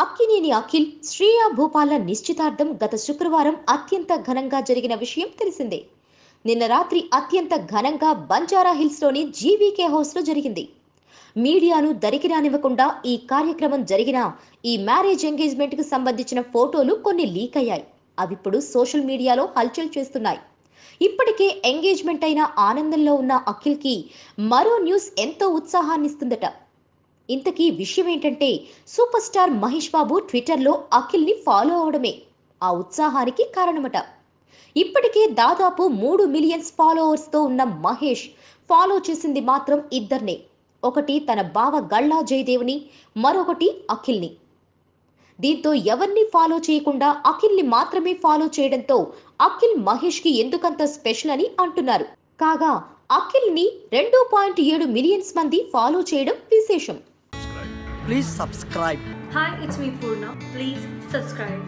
అక్కినేని అఖిల్, శ్రేయా భూపాల నిశ్చితార్థం గత శుక్రవారం అత్యంత ఘనంగా జరిగిన విషయం తెలిసిందే. నిన్న రాత్రి అత్యంత ఘనంగా బంజారా హిల్స్లోని జీవీకే హౌస్లో జరిగింది. మీడియాను దరికి రానివ్వకుండా ఈ కార్యక్రమం జరిగిన ఈ మ్యారేజ్ ఎంగేజ్మెంట్కి సంబంధించిన ఫోటోలు కొన్ని లీక్ అయ్యాయి. అవిప్పుడు సోషల్ మీడియాలో హల్చల్ చేస్తున్నాయి. ఇప్పటికే ఎంగేజ్మెంట్ అయిన ఆనందంలో ఉన్న అఖిల్కి మరో న్యూస్ ఎంతో ఉత్సాహాన్నిస్తుందట. ఇంతకీ విషయం ఏంటంటే, సూపర్ స్టార్ మహేష్ బాబు ట్విట్టర్లో అఖిల్ని ఫాలో అవడమే ఆ ఉత్సాహానికి కారణమట. ఇప్పటికే దాదాపు 3 మిలియన్స్ ఫాలోవర్స్తో ఉన్న మహేష్ ఫాలో చేసింది మాత్రం ఇద్దర్నే. ఒకటి తన బావ గళ్ళా జయదేవ్ని, మరొకటి అఖిల్ని. దీంతో ఎవరిని ఫాలో చేయకుండా అఖిల్ని మాత్రమే ఫాలో చేయడంతో అఖిల్ మహేష్కి ఎందుకంత స్పెషల్ అని అంటున్నారు. కాగా అఖిల్ని 2.7 మిలియన్స్ మంది ఫాలో చేయడం విశేషం. Please subscribe. Hi, it's me Purna. Please subscribe.